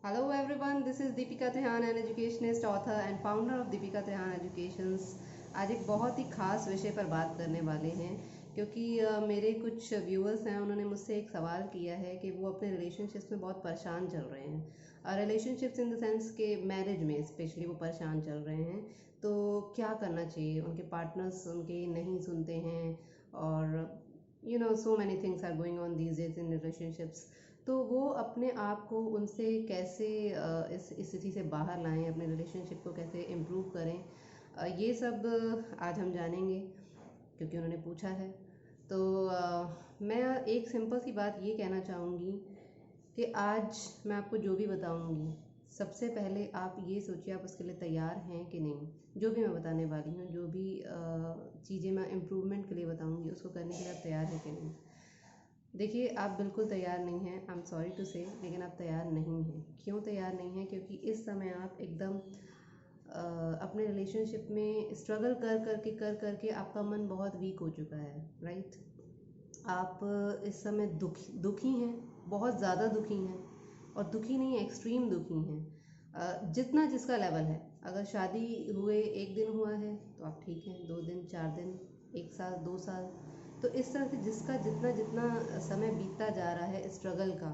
Hello everyone, this is Deepika Tehan, an educationist, author and founder of Deepika Tehan Educations। आज एक बहुत ही खास विषय पर बात करने वाले हैं क्योंकि मेरे कुछ व्यूअर्स हैं, उन्होंने मुझसे एक सवाल किया है कि वो अपने रिलेशनशिप्स में बहुत परेशान चल रहे हैं। रिलेशनशिप्स इन द सेंस के मैरिज में स्पेशली वो परेशान चल रहे हैं। तो क्या करना चाहिए? उनके पार्टनर्स उनके नहीं सुनते हैं और so many things are going on these days in relationships. तो वो अपने आप को उनसे कैसे इस स्थिति से बाहर लाएं, अपने रिलेशनशिप को कैसे इम्प्रूव करें, ये सब आज हम जानेंगे क्योंकि उन्होंने पूछा है। तो मैं एक सिंपल सी बात ये कहना चाहूँगी कि आज मैं आपको जो भी बताऊँगी, सबसे पहले आप ये सोचिए आप उसके लिए तैयार हैं कि नहीं। जो भी मैं बताने वाली हूँ, जो भी चीज़ें मैं इम्प्रूवमेंट के लिए बताऊँगी, उसको करने के लिए आप तैयार हैं कि नहीं। देखिए, आप बिल्कुल तैयार नहीं हैं, आई एम सॉरी टू से, लेकिन आप तैयार नहीं हैं। क्यों तैयार नहीं हैं? क्योंकि इस समय आप एकदम अपने रिलेशनशिप में स्ट्रगल कर करके आपका मन बहुत वीक हो चुका है, राइट। आप इस समय दुखी हैं, बहुत ज़्यादा दुखी हैं, और दुखी नहीं, एक्सट्रीम दुखी हैं। जितना जिसका लेवल है, अगर शादी हुए 1 दिन हुआ है तो आप ठीक हैं, 2 दिन, 4 दिन, 1 साल, 2 साल, तो इस तरह से जिसका जितना जितना समय बीतता जा रहा है स्ट्रगल का,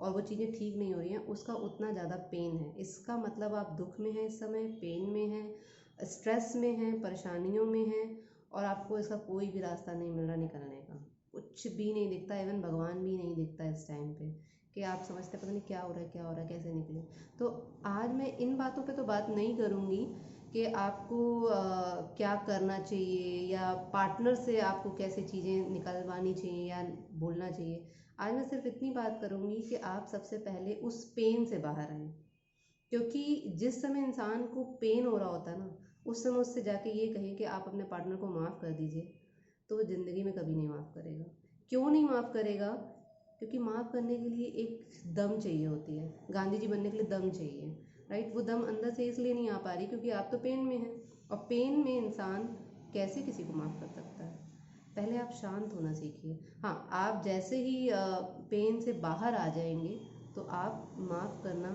और वो चीज़ें ठीक नहीं हो रही हैं, उसका उतना ज़्यादा पेन है। इसका मतलब आप दुख में हैं, इस समय पेन में हैं, स्ट्रेस में हैं, परेशानियों में हैं, और आपको इसका कोई भी रास्ता नहीं मिल रहा निकलने का। कुछ भी नहीं दिखता, इवन भगवान भी नहीं दिखता इस टाइम पे, कि आप समझते पता नहीं क्या हो रहा है, क्या हो रहा है, कैसे निकले। तो आज मैं इन बातों पे तो बात नहीं करूँगी कि आपको क्या करना चाहिए या पार्टनर से आपको कैसे चीज़ें निकलवानी चाहिए या बोलना चाहिए। आज मैं सिर्फ इतनी बात करूँगी कि आप सबसे पहले उस पेन से बाहर आएँ, क्योंकि जिस समय इंसान को पेन हो रहा होता है ना, उस समय उससे जाके ये कहें कि आप अपने पार्टनर को माफ़ कर दीजिए, तो वो ज़िंदगी में कभी नहीं माफ़ करेगा। क्यों नहीं माफ़ करेगा? क्योंकि माफ़ करने के लिए एक दम चाहिए होती है, गांधी जी बनने के लिए दम चाहिए, राइट। वो दम अंदर से इसलिए नहीं आ पा रही क्योंकि आप तो पेन में हैं, और पेन में इंसान कैसे किसी को माफ़ कर सकता है? पहले आप शांत होना सीखिए। हाँ, आप जैसे ही पेन से बाहर आ जाएंगे तो आप माफ़ करना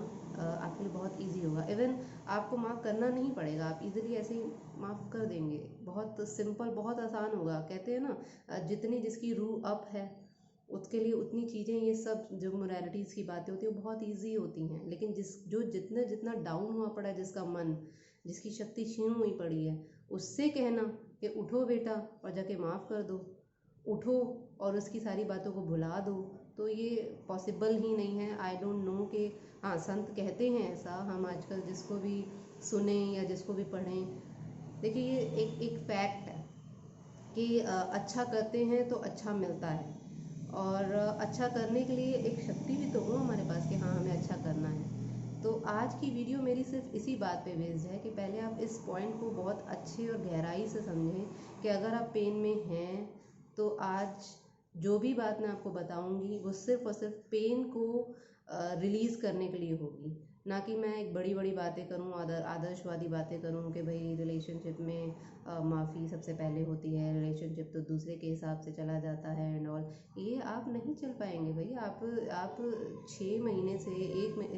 आपके लिए बहुत इजी होगा। इवन आपको माफ़ करना नहीं पड़ेगा, आप इजीली ऐसे ही माफ़ कर देंगे। बहुत सिंपल, बहुत आसान होगा। कहते हैं ना, जितनी जिसकी रूह अप है उसके लिए उतनी चीज़ें, ये सब जो मोरालिटीज़ की बातें होती हैं वो बहुत इजी होती हैं। लेकिन जो जितना जितना डाउन हुआ पड़ा है, जिसका मन, जिसकी शक्ति क्षीण हुई पड़ी है, उससे कहना कि उठो बेटा और जाके माफ़ कर दो, उठो और उसकी सारी बातों को भुला दो, तो ये पॉसिबल ही नहीं है। आई डोंट नो कि, हाँ, संत कहते हैं ऐसा, हम आजकल जिसको भी सुने या जिसको भी पढ़ें, देखिए ये एक फैक्ट है कि अच्छा करते हैं तो अच्छा मिलता है, और अच्छा करने के लिए एक शक्ति भी तो हो हमारे पास कि हाँ, हमें अच्छा करना है। तो आज की वीडियो मेरी सिर्फ इसी बात पे बेस्ड है कि पहले आप इस पॉइंट को बहुत अच्छे और गहराई से समझें कि अगर आप पेन में हैं तो आज जो भी बात मैं आपको बताऊंगी वो सिर्फ और सिर्फ पेन को रिलीज़ करने के लिए होगी। ना कि मैं एक बड़ी बड़ी बातें करूं, आदर्शवादी बातें करूं कि भाई रिलेशनशिप में माफ़ी सबसे पहले होती है, रिलेशनशिप तो दूसरे के हिसाब से चला जाता है एंड ऑल। ये आप नहीं चल पाएंगे भाई। आप 6 महीने से,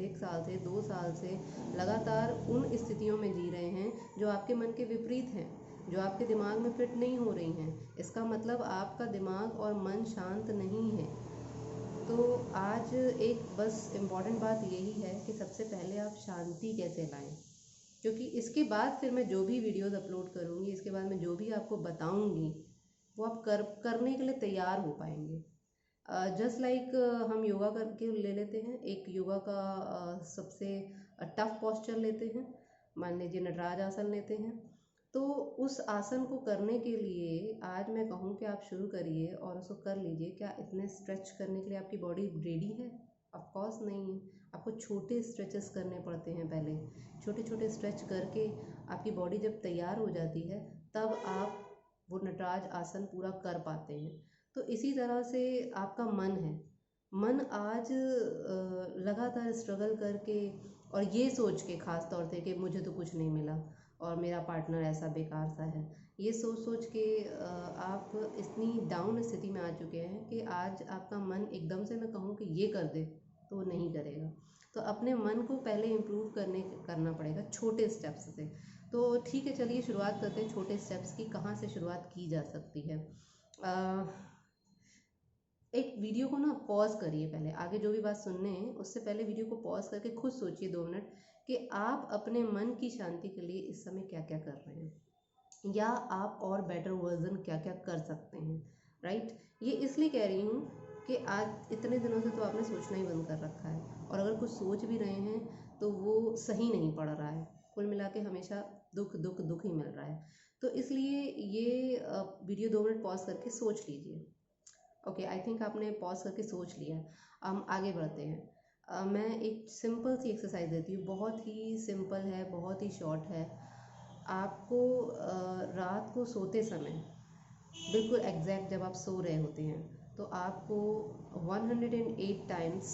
एक साल से, 2 साल से लगातार उन स्थितियों में जी रहे हैं जो आपके मन के विपरीत हैं, जो आपके दिमाग में फिट नहीं हो रही हैं। इसका मतलब आपका दिमाग और मन शांत नहीं है। तो आज एक बस इम्पॉर्टेंट बात यही है कि सबसे पहले आप शांति कैसे लाएं, क्योंकि इसके बाद फिर मैं जो भी वीडियोस अपलोड करूँगी, इसके बाद मैं जो भी आपको बताऊँगी, वो आप करने के लिए तैयार हो पाएंगे। जस्ट लाइक हम योगा करके ले लेते हैं, एक योगा का सबसे टफ पोस्चर लेते हैं, मान लीजिए नटराज आसन लेते हैं। तो उस आसन को करने के लिए आज मैं कहूँ कि आप शुरू करिए और उसको कर लीजिए। क्या इतने स्ट्रेच करने के लिए आपकी बॉडी रेडी है? ऑफ कोर्स नहीं है। आपको छोटे स्ट्रेचेस करने पड़ते हैं पहले। छोटे छोटे स्ट्रेच करके आपकी बॉडी जब तैयार हो जाती है, तब आप वो नटराज आसन पूरा कर पाते हैं। तो इसी तरह से आपका मन है, मन आज लगातार स्ट्रगल करके और ये सोच के, ख़ास तौर से, कि मुझे तो कुछ नहीं मिला और मेरा पार्टनर ऐसा बेकार सा है, ये सोच सोच के आप इतनी डाउन स्थिति में आ चुके हैं कि आज आपका मन एकदम से मैं कहूँ कि ये कर दे तो वो नहीं करेगा। तो अपने मन को पहले इम्प्रूव करना पड़ेगा छोटे स्टेप्स से। तो ठीक है, चलिए शुरुआत करते हैं छोटे स्टेप्स की, कहाँ से शुरुआत की जा सकती है। एक वीडियो को ना पॉज करिए, पहले आगे जो भी बात सुनने हैं उससे पहले वीडियो को पॉज करके खुद सोचिए 2 मिनट कि आप अपने मन की शांति के लिए इस समय क्या क्या कर रहे हैं, या आप और बेटर वर्जन क्या क्या कर सकते हैं, राइट। ये इसलिए कह रही हूँ कि आज इतने दिनों से तो आपने सोचना ही बंद कर रखा है, और अगर कुछ सोच भी रहे हैं तो वो सही नहीं पड़ रहा है, कुल मिला के हमेशा दुख दुख दुख ही मिल रहा है। तो इसलिए ये वीडियो 2 मिनट पॉज करके सोच लीजिए। ओके, आई थिंक आपने पॉज करके सोच लिया है। हम आगे बढ़ते हैं। मैं एक सिंपल सी एक्सरसाइज देती हूँ, बहुत ही सिंपल है, बहुत ही शॉर्ट है। आपको रात को सोते समय बिल्कुल एग्जैक्ट जब आप सो रहे होते हैं तो आपको 108 टाइम्स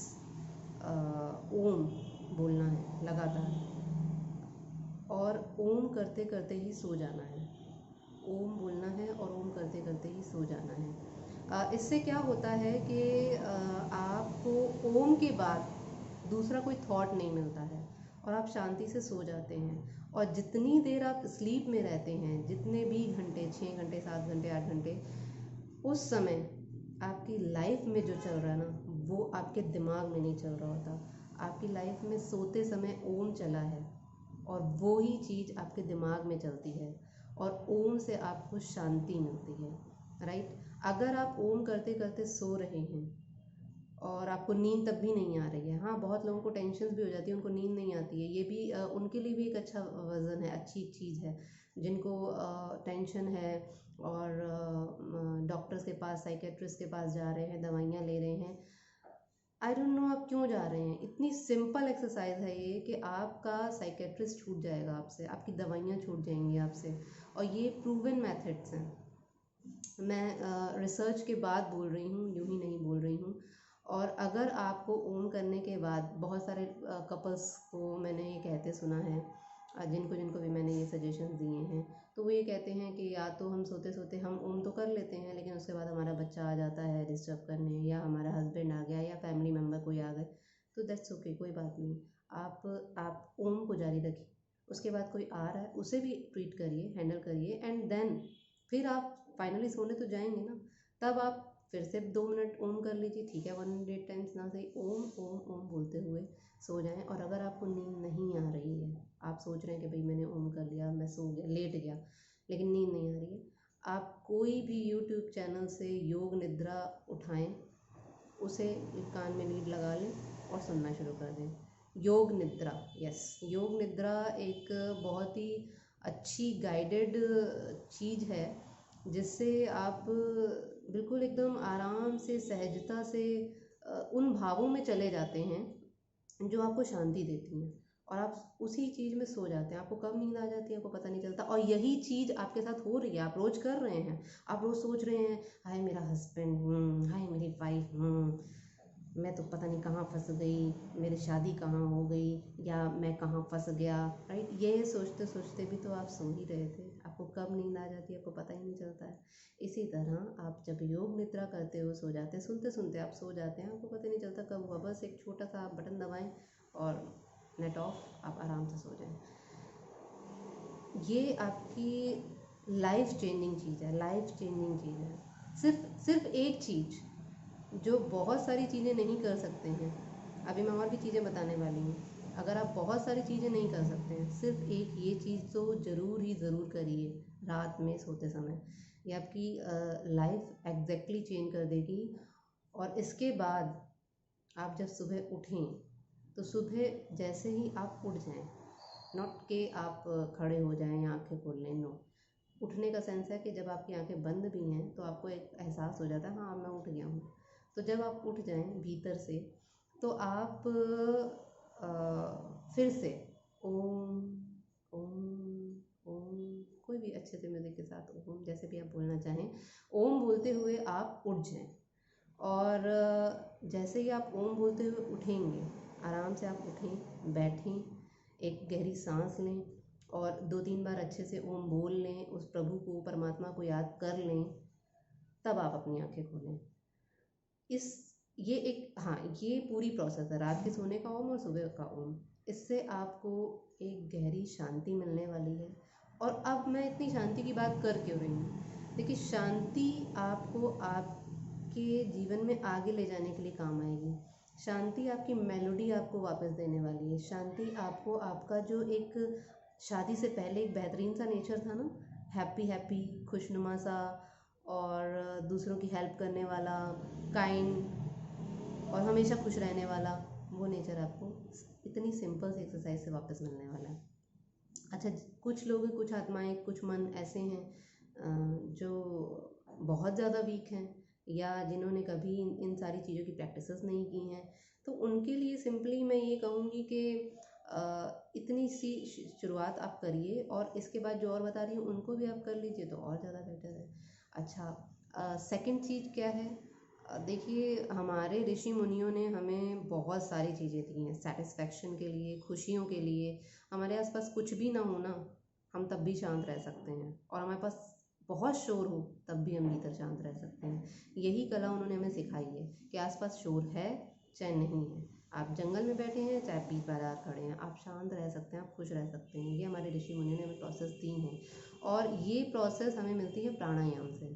ओम बोलना है लगातार, और ओम करते करते ही सो जाना है। ओम बोलना है और ओम करते करते ही सो जाना है। इससे क्या होता है कि आपको ओम के बाद दूसरा कोई थॉट नहीं मिलता है और आप शांति से सो जाते हैं। और जितनी देर आप स्लीप में रहते हैं, जितने भी घंटे, 6 घंटे, 7 घंटे, 8 घंटे, उस समय आपकी लाइफ में जो चल रहा है ना वो आपके दिमाग में नहीं चल रहा होता। आपकी लाइफ में सोते समय ओम चला है और वो ही चीज़ आपके दिमाग में चलती है, और ओम से आपको शांति मिलती है, राइट। अगर आप ओम करते करते सो रहे हैं और आपको नींद तब भी नहीं आ रही है, हाँ बहुत लोगों को टेंशन भी हो जाती है, उनको नींद नहीं आती है, ये भी उनके लिए भी एक अच्छा वर्जन है, अच्छी चीज़ है। जिनको टेंशन है और डॉक्टर्स के पास, साइकेट्रिस्ट के पास जा रहे हैं, दवाइयाँ ले रहे हैं, आई डोंट नो आप क्यों जा रहे हैं। इतनी सिंपल एक्सरसाइज है ये कि आपका साइकेट्रिस्ट छूट जाएगा आपसे, आपकी दवाइयाँ छूट जाएंगी आपसे, और ये प्रूवन मेथड्स हैं। मैं रिसर्च के बाद बोल रही हूँ, यूँ ही नहीं बोल रही हूँ। और अगर आपको ओम करने के बाद, बहुत सारे कपल्स को मैंने ये कहते सुना है, जिनको जिनको भी मैंने ये सजेशन दिए हैं, तो वो ये कहते हैं कि या तो हम सोते सोते हम ओम तो कर लेते हैं, लेकिन उसके बाद हमारा बच्चा आ जाता है डिस्टर्ब करने, या हमारा हस्बैंड आ गया, या फैमिली मेम्बर कोई आ गए, तो दैट्स ओके, कोई बात नहीं। आप ओम को जारी रखिए, उसके बाद कोई आ रहा है उसे भी ट्रीट करिए, हैंडल करिए, एंड देन फिर आप फाइनली सोने तो जाएंगे ना, तब आप फिर से 2 मिनट ओम कर लीजिए, ठीक है, 108 टाइम्स ना सही, ओम ओम ओम बोलते हुए सो जाएं। और अगर आपको नींद नहीं आ रही है, आप सोच रहे हैं कि भाई मैंने ओम कर लिया, मैं सो गया, लेट गया, लेकिन नींद नहीं आ रही है, आप कोई भी यूट्यूब चैनल से योग निद्रा उठाएं, उसे कान में लीड लगा लें और सुनना शुरू कर दें। योग निद्रा, यस, योग निद्रा एक बहुत ही अच्छी गाइडेड चीज़ है, जिससे आप बिल्कुल एकदम आराम से, सहजता से उन भावों में चले जाते हैं जो आपको शांति देती हैं, और आप उसी चीज़ में सो जाते हैं। आपको कब नींद आ जाती है आपको पता नहीं चलता, और यही चीज़ आपके साथ हो रही है, आप रोज़ कर रहे हैं। आप रोज़ सोच रहे हैं, हाय मेरा हस्बैंड, हाय मेरी वाइफ, मैं तो पता नहीं कहाँ फंस गई, मेरी शादी कहाँ हो गई, या मैं कहाँ फंस गया, राइट। ये सोचते सोचते भी तो आप सो ही रहे थे, आपको कब नींद आ जाती है आपको पता ही नहीं चलता है। इसी तरह आप जब योग निद्रा करते हो, सो जाते हैं, सुनते सुनते आप सो जाते हैं, आपको पता नहीं चलता कब हुआ, बस एक छोटा सा आप बटन दबाएं और नेट ऑफ, आप आराम से सो जाएं। ये आपकी लाइफ चेंजिंग चीज़ है, लाइफ चेंजिंग चीज़ है। सिर्फ एक चीज़ जो बहुत सारी चीज़ें नहीं कर सकते हैं, अभी मैं और भी चीज़ें बताने वाली हूँ, अगर आप बहुत सारी चीज़ें नहीं कर सकते हैं, सिर्फ एक ये चीज़ तो ज़रूर ही ज़रूर करिए रात में सोते समय, ये आपकी लाइफ एग्जैक्टली चेंज कर देगी। और इसके बाद आप जब सुबह उठें तो सुबह जैसे ही आप उठ जाएं, नॉट कि आप खड़े हो जाएं या आंखें खोल लें, नो, उठने का सेंस है कि जब आपकी आंखें बंद भी हैं तो आपको एक एहसास हो जाता है, हाँ मैं उठ गया हूँ। तो जब आप उठ जाएं भीतर से, तो आप फिर से ओम ओम ओम, कोई भी अच्छे से म्यूजिक के साथ ओम, जैसे भी आप बोलना चाहें, ओम बोलते हुए आप उठ जाएं। और जैसे ही आप ओम बोलते हुए उठेंगे, आराम से आप उठें, बैठें, एक गहरी सांस लें और 2-3 बार अच्छे से ओम बोल लें, उस प्रभु को, परमात्मा को याद कर लें, तब आप अपनी आंखें खोलें। इस ये एक, हाँ, ये पूरी प्रोसेस है, रात के सोने का ओम और सुबह का ओम। इससे आपको एक गहरी शांति मिलने वाली है। और अब मैं इतनी शांति की बात कर क्यों रही हूँ? देखिए, शांति आपको आपके जीवन में आगे ले जाने के लिए काम आएगी। शांति आपकी मेलोडी आपको वापस देने वाली है। शांति आपको आपका जो एक शादी से पहले एक बेहतरीन सा नेचर था ना, हैप्पी हैप्पी, खुशनुमा सा, और दूसरों की हेल्प करने वाला, काइंड, और हमेशा खुश रहने वाला, वो नेचर आपको इतनी सिंपल सी एक्सरसाइज से वापस मिलने वाला है। अच्छा, कुछ लोग, कुछ आत्माएं, कुछ मन ऐसे हैं जो बहुत ज़्यादा वीक हैं, या जिन्होंने कभी इन सारी चीज़ों की प्रैक्टिसेस नहीं की हैं, तो उनके लिए सिंपली मैं ये कहूँगी कि इतनी सी शुरुआत आप करिए, और इसके बाद जो और बता रही हूँ उनको भी आप कर लीजिए तो और ज़्यादा बेटर है। अच्छा, सेकंड चीज़ क्या है? देखिए, हमारे ऋषि मुनियों ने हमें बहुत सारी चीज़ें दी हैं सेटिस्फेक्शन के लिए, खुशियों के लिए। हमारे आसपास कुछ भी ना हो ना, हम तब भी शांत रह सकते हैं, और हमारे पास बहुत शोर हो तब भी हम भीतर शांत रह सकते हैं। यही कला उन्होंने हमें सिखाई है कि आसपास शोर है चाहे नहीं है, आप जंगल में बैठे हैं चाहे बीच बाजार खड़े हैं, आप शांत रह सकते हैं, आप खुश रह सकते हैं। ये हमारे ऋषि मुनियों ने हमें प्रोसेस दी हैं, और ये प्रोसेस हमें मिलती है प्राणायाम से।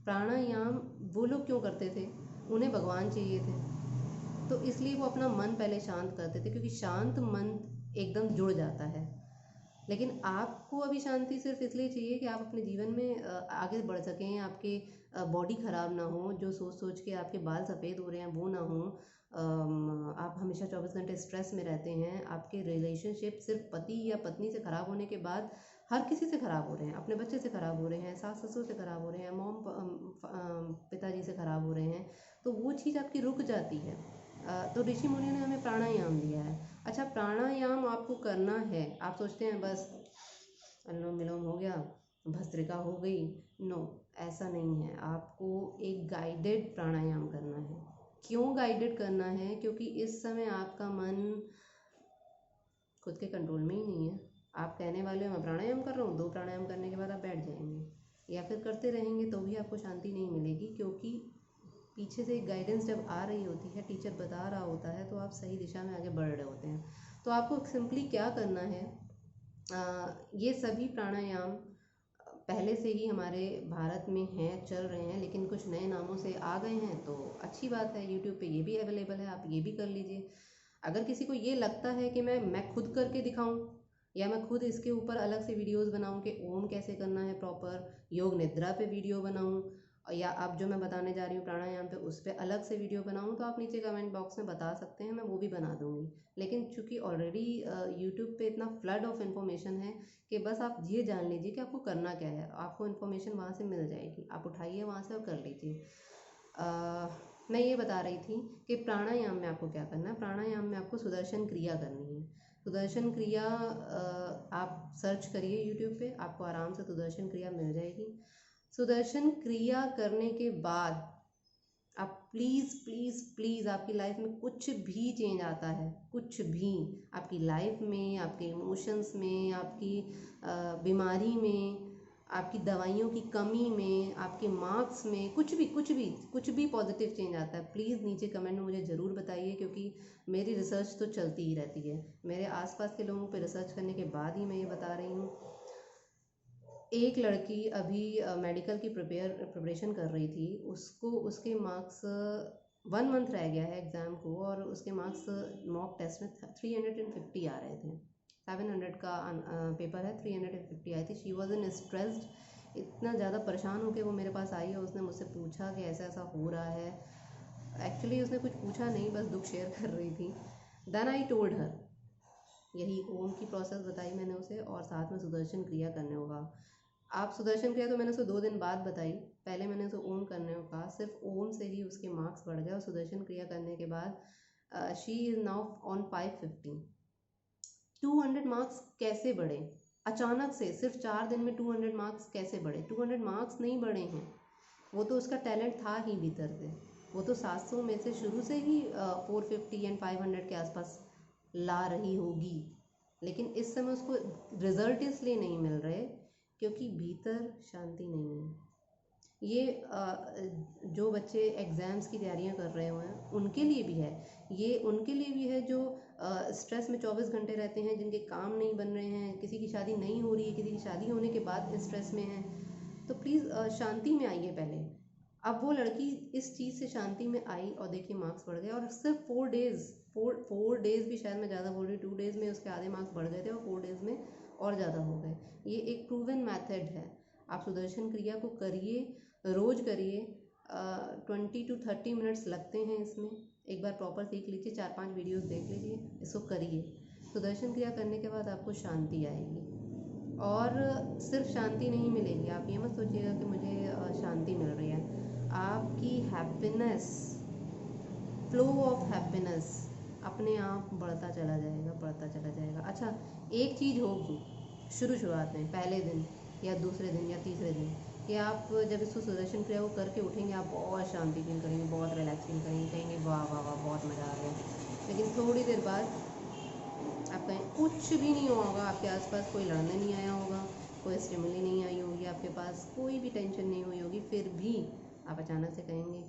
प्राणायाम वो लोग क्यों करते थे? उन्हें भगवान चाहिए थे, तो इसलिए वो अपना मन पहले शांत करते थे, क्योंकि शांत मन एकदम जुड़ जाता है। लेकिन आपको अभी शांति सिर्फ इसलिए चाहिए कि आप अपने जीवन में आगे बढ़ सकें, आपके बॉडी ख़राब ना हो, जो सोच सोच के आपके बाल सफ़ेद हो रहे हैं वो ना हो, आप हमेशा 24 घंटे स्ट्रेस में रहते हैं, आपके रिलेशनशिप सिर्फ पति या पत्नी से ख़राब होने के बाद हर किसी से ख़राब हो रहे हैं, अपने बच्चे से ख़राब हो रहे हैं, सास ससुर से ख़राब हो रहे हैं, पिताजी से ख़राब हो रहे हैं, तो वो चीज़ आपकी रुक जाती है। तो ऋषि मुनि ने हमें प्राणायाम दिया है। अच्छा, प्राणायाम आपको करना है, आप सोचते हैं बस अनुलोम विलोम हो गया, भस्त्रिका हो गई, नो, ऐसा नहीं है। आपको एक गाइडेड प्राणायाम करना है। क्यों गाइडेड करना है? क्योंकि इस समय आपका मन खुद के कंट्रोल में ही नहीं है। आप कहने वाले हो मैं प्राणायाम कर रहा हूँ, 2 प्राणायाम करने के बाद आप बैठ जाएंगे, या फिर करते रहेंगे तो भी आपको शांति नहीं मिलेगी, क्योंकि पीछे से एक गाइडेंस जब आ रही होती है, टीचर बता रहा होता है, तो आप सही दिशा में आगे बढ़ रहे होते हैं। तो आपको सिंपली क्या करना है, ये सभी प्राणायाम पहले से ही हमारे भारत में हैं, चल रहे हैं, लेकिन कुछ नए नामों से आ गए हैं, तो अच्छी बात है। यूट्यूब पे ये भी अवेलेबल है, आप ये भी कर लीजिए। अगर किसी को ये लगता है कि मैं खुद करके दिखाऊं, या मैं खुद इसके ऊपर अलग से वीडियोस बनाऊं कि ओम कैसे करना है प्रॉपर, योग निद्रा पे वीडियो बनाऊं, या अब जो मैं बताने जा रही हूँ प्राणायाम पे उस पर अलग से वीडियो बनाऊँ, तो आप नीचे कमेंट बॉक्स में बता सकते हैं, मैं वो भी बना दूँगी। लेकिन चूँकि ऑलरेडी यूट्यूब पे इतना फ्लड ऑफ इन्फॉर्मेशन है कि बस आप ये जान लीजिए कि आपको करना क्या है, आपको इन्फॉर्मेशन वहाँ से मिल जाएगी, आप उठाइए वहाँ से और कर लीजिए। मैं ये बता रही थी कि प्राणायाम में आपको क्या करना है। प्राणायाम में आपको सुदर्शन क्रिया करनी है। सुदर्शन क्रिया आप सर्च करिए यूट्यूब पे, आपको आराम से सुदर्शन क्रिया मिल जाएगी। सुदर्शन क्रिया करने के बाद आप प्लीज़ प्लीज़ प्लीज़, आपकी लाइफ में कुछ भी चेंज आता है, कुछ भी आपकी लाइफ में, आपके इमोशंस में, आपकी बीमारी में, आपकी दवाइयों की कमी में, आपके मार्क्स में, कुछ भी पॉजिटिव चेंज आता है, प्लीज़ नीचे कमेंट में मुझे ज़रूर बताइए, क्योंकि मेरी रिसर्च तो चलती ही रहती है। मेरे आसपास के लोगों पे रिसर्च करने के बाद ही मैं ये बता रही हूँ। एक लड़की अभी मेडिकल की प्रिपरेशन कर रही थी, उसको उसके मार्क्स 1 मंथ रह गया है एग्ज़ाम को, और उसके मार्क्स मॉक टेस्ट में 350 आ रहे थे। 700 का पेपर है, 350 आई थी। शी वॉज इन स्ट्रेस्ड, इतना ज़्यादा परेशान होकर वो मेरे पास आई, और उसने मुझसे पूछा कि ऐसा ऐसा हो रहा है। एक्चुअली उसने कुछ पूछा नहीं, बस दुख शेयर कर रही थी। देन आई टोल्ड हर, यही ओम की प्रोसेस बताई मैंने उसे, और साथ में सुदर्शन क्रिया करने होगा। आप सुदर्शन क्रिया तो मैंने उसे 2 दिन बाद बताई, पहले मैंने उसे ओम करने को कहा। सिर्फ ओम से ही उसके मार्क्स बढ़ गए, और सुदर्शन क्रिया करने के बाद she is now on 550। 200 marks कैसे बढ़े अचानक से? सिर्फ 4 दिन में 200 मार्क्स कैसे बढ़े? 200 मार्क्स नहीं बढ़े हैं, वो तो उसका टैलेंट था ही भीतर से। वो तो 700 में से शुरू से ही 450 एंड 500 के आसपास ला रही होगी, लेकिन इस समय उसको रिजल्ट इसलिए नहीं मिल रहे क्योंकि भीतर शांति नहीं है। ये जो बच्चे एग्ज़ाम्स की तैयारियां कर रहे हुए हैं उनके लिए भी है, ये उनके लिए भी है जो स्ट्रेस में 24 घंटे रहते हैं, जिनके काम नहीं बन रहे हैं, किसी की शादी नहीं हो रही है, किसी की शादी होने के बाद स्ट्रेस में है। तो प्लीज़ शांति में आइए पहले। अब वो लड़की इस चीज़ से शांति में आई और देखिए मार्क्स बढ़ गए, और सिर्फ 4 डेज़ भी शायद मैं ज़्यादा बोल रही हूँ, 2 डेज़ में उसके आधे मार्क्स बढ़ गए थे और 4 डेज़ में और ज़्यादा हो गए। ये एक प्रूवन मेथड है। आप सुदर्शन क्रिया को करिए, रोज़ करिए। 20 to 30 मिनट्स लगते हैं इसमें। एक बार प्रॉपर सीख लीजिए, 4-5 वीडियोस देख लीजिए, इसको करिए। सुदर्शन क्रिया करने के बाद आपको शांति आएगी, और सिर्फ शांति नहीं मिलेगी। आप ये मत सोचिएगा कि मुझे शांति मिल रही है। आपकी हैप्पीनेस, फ्लो ऑफ हैप्पीनेस अपने आप बढ़ता चला जाएगा, बढ़ता चला जाएगा। अच्छा, एक चीज़ होगी शुरुआत में, पहले दिन या दूसरे दिन या तीसरे दिन, कि आप जब इसको सुदर्शन क्रिया को करके उठेंगे, आप बहुत शांति फील करेंगे, बहुत रिलैक्स फील करेंगे, कहेंगे वाह वाह वाह बहुत मज़ा आ गया। लेकिन थोड़ी देर बाद आप कहें कुछ भी नहीं होगा, आपके आसपास कोई लड़ने नहीं आया होगा, कोई स्टिमुली नहीं आई होगी, आपके पास कोई भी टेंशन नहीं हुई होगी, फिर भी आप अचानक से कहेंगे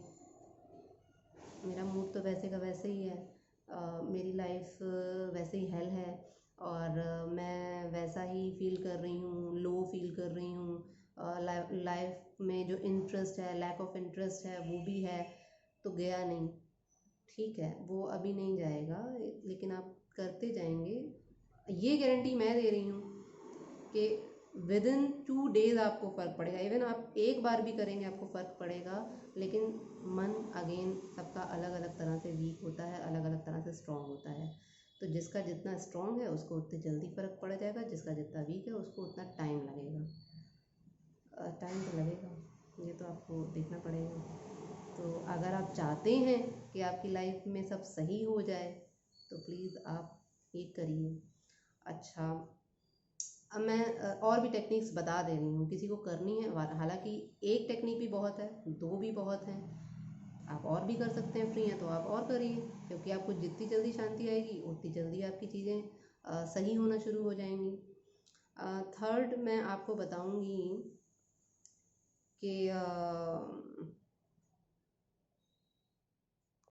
मेरा मूड तो वैसे का वैसे ही है, मेरी लाइफ वैसे ही हेल है, और मैं वैसा ही फील कर रही हूँ, लो फील कर रही हूँ, लाइफ में जो इंटरेस्ट है, लैक ऑफ इंटरेस्ट है वो भी है, तो गया नहीं। ठीक है, वो अभी नहीं जाएगा, लेकिन आप करते जाएंगे। ये गारंटी मैं दे रही हूँ कि विद इन 2 डेज आपको फ़र्क पड़ेगा। इवन आप एक बार भी करेंगे आपको फ़र्क पड़ेगा। लेकिन मन अगेन सबका अलग अलग तरह से वीक होता है, अलग अलग तरह से स्ट्रॉन्ग होता है। तो जिसका जितना स्ट्रॉन्ग है उसको उतनी जल्दी फ़र्क पड़ जाएगा, जिसका जितना वीक है उसको उतना टाइम लगेगा। टाइम तो लगेगा, ये तो आपको देखना पड़ेगा। तो अगर आप चाहते हैं कि आपकी लाइफ में सब सही हो जाए तो प्लीज़ आप ये करिए। अच्छा, अब मैं और भी टेक्निक्स बता दे रही हूँ, किसी को करनी है। हालांकि एक टेक्निक भी बहुत है, 2 भी बहुत हैं, आप और भी कर सकते हैं। फ्री हैं तो आप और करिए, क्योंकि आपको जितनी जल्दी शांति आएगी उतनी जल्दी आपकी चीज़ें सही होना शुरू हो जाएंगी। थर्ड मैं आपको बताऊंगी कि